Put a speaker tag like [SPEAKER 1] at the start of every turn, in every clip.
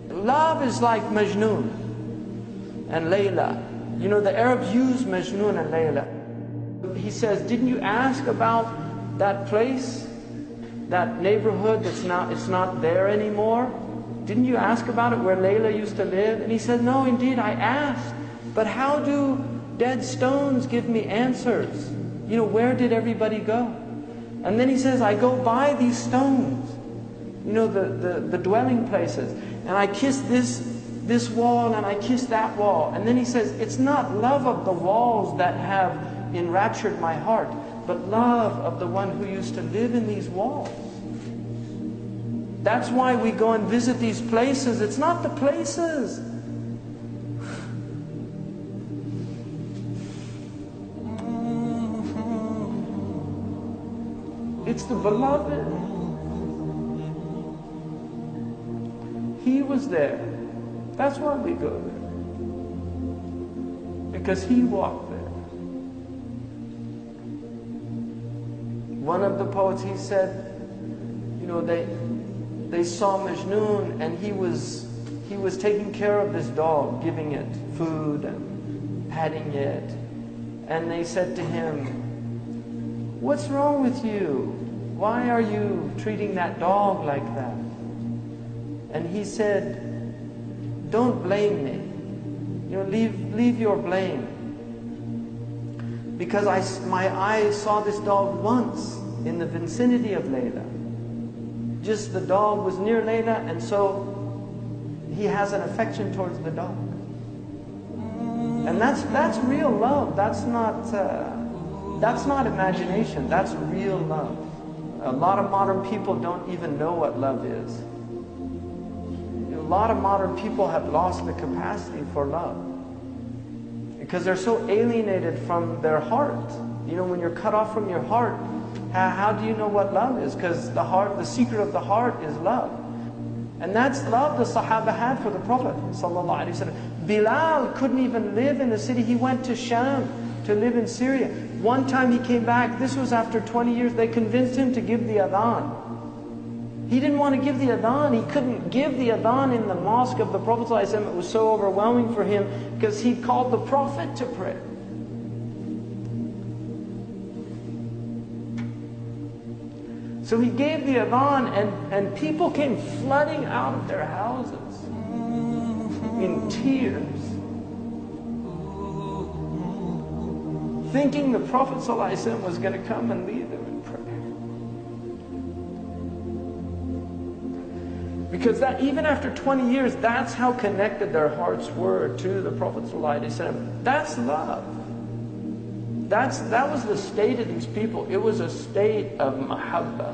[SPEAKER 1] Love is like Majnun and Layla. You know, the Arabs use Majnun and Layla. He says, didn't you ask about that place, that neighborhood it's not there anymore? Didn't you ask about it where Layla used to live? And he said, no, indeed, I asked. But how do dead stones give me answers? You know, where did everybody go? And then he says, I go by these stones, you know, the dwelling places, and I kiss this wall and I kiss that wall. And then he says, it's not love of the walls that have enraptured my heart, but love of the one who used to live in these walls. That's why we go and visit these places. It's not the places. It's the beloved. He was there. That's why we go there. Because he walked there. One of the poets, he said, you know, they saw Majnun and he was taking care of this dog, giving it food and patting it. And they said to him, what's wrong with you? Why are you treating that dog like that? And he said, don't blame me. You know, leave your blame. Because my eyes saw this dog once in the vicinity of Layla. Just the dog was near Layla, and so he has an affection towards the dog. And that's real love. That's not imagination. That's real love. A lot of modern people don't even know what love is. A lot of modern people have lost the capacity for love because they're so alienated from their heart. You know, when you're cut off from your heart, how do you know what love is? Because the secret of the heart is love. And that's love the Sahaba had for the Prophet ﷺ. Bilal couldn't even live in the city. He went to Sham to live in Syria. One time he came back, this was after 20 years, they convinced him to give the adhan. He didn't want to give the adhan. He couldn't give the adhan in the mosque of the Prophet ﷺ. It was so overwhelming for him because he called the Prophet to pray. So he gave the adhan and people came flooding out of their houses in tears, thinking the Prophet ﷺ was going to come and lead them in prayer. Because that even after 20 years, that's how connected their hearts were to the Prophet ﷺ. That's love. That was the state of these people. It was a state of mahabbah.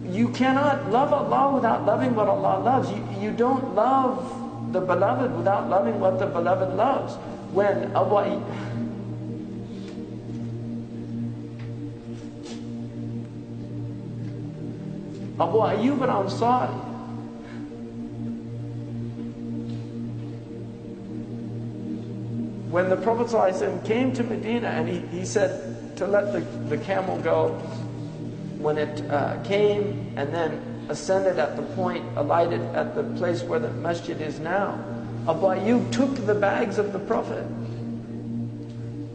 [SPEAKER 1] You cannot love Allah without loving what Allah loves. You don't love the beloved without loving what the beloved loves. When Abu Ayyub al-Ansari, when the Prophet ﷺ came to Medina and he said to let the camel go, when it came and then ascended at the point, alighted at the place where the masjid is now, Abu Ayyub took the bags of the Prophet.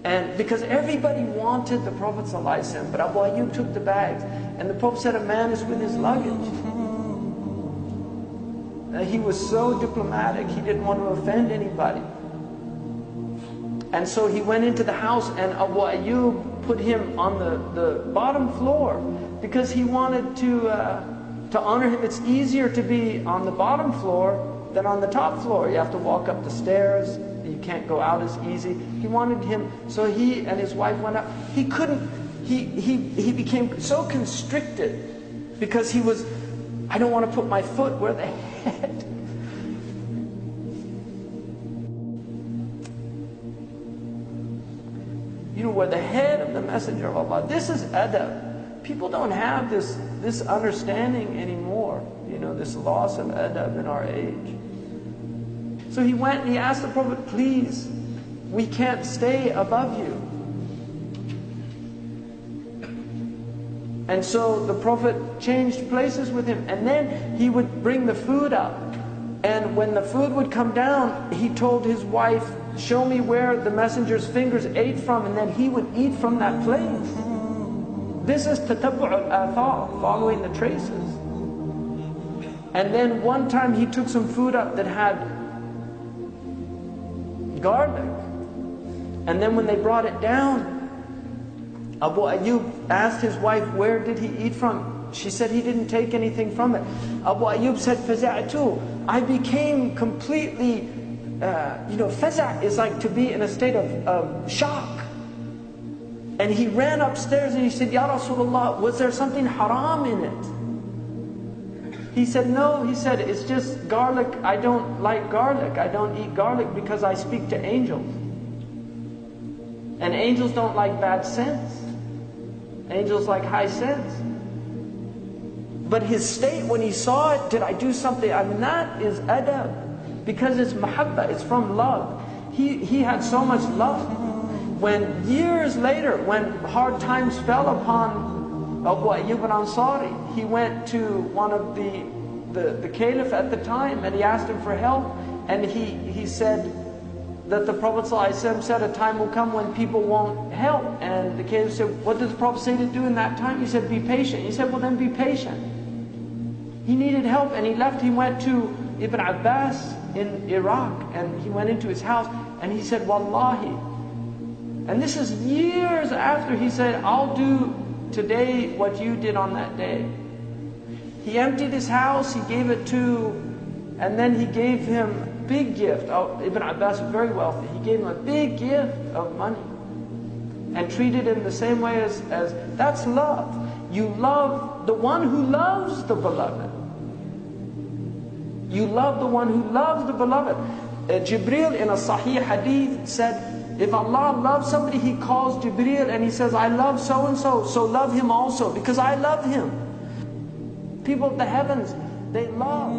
[SPEAKER 1] And because everybody wanted the Prophet ﷺ, but Abu Ayyub took the bags. And the Prophet said, a man is with his luggage. And he was so diplomatic, he didn't want to offend anybody. And so he went into the house and Abu Ayyub put him on the bottom floor because he wanted to honor him. It's easier to be on the bottom floor than on the top floor. You have to walk up the stairs. You can't go out as easy. He wanted him, so he and his wife went up. He couldn't, he became so constricted because he was, I don't want to put my foot where the head. You know, where the head of the Messenger of Allah. This is adab. People don't have this understanding anymore. You know, this loss of adab in our age. So he went and he asked the Prophet, please, we can't stay above you. And so the Prophet changed places with him. And then he would bring the food up. And when the food would come down, he told his wife, show me where the messenger's fingers ate from, and then he would eat from that place. This is tatabbu' al-athar, following the traces. And then one time he took some food up that had garlic. And then when they brought it down, Abu Ayyub asked his wife, where did he eat from? She said he didn't take anything from it. Abu Ayyub said, فَزَعْتُ, I became completely, faza' is like to be in a state of shock. And he ran upstairs and he said, Ya Rasulullah, was there something haram in it? He said, no. He said, it's just garlic. I don't like garlic. I don't eat garlic because I speak to angels. And angels don't like bad sense. Angels like high sense. But his state when he saw it, did I do something? I mean, that is adab. Because it's mahabba, it's from love. He had so much love. When years later, when hard times fell upon Abu Ayyub al-Ansari, he went to one of the caliph at the time and he asked him for help. And he said that the Prophet ﷺ said a time will come when people won't help. And the caliph said, what did the Prophet say to do in that time? He said, be patient. He said, well then be patient. He needed help and he left. He went to Ibn Abbas in Iraq and he went into his house and he said, Wallahi. And this is years after he said, I'll do today what you did on that day. He emptied his house, he gave it to, and then he gave him a big gift. Ibn Abbas was very wealthy. He gave him a big gift of money and treated him the same way as that's love. You love the one who loves the beloved. You love the one who loves the beloved. Jibreel in a Sahih hadith said, if Allah loves somebody, He calls Jibreel and He says, I love so-and-so, so love him also, because I love him. People of the heavens, they love.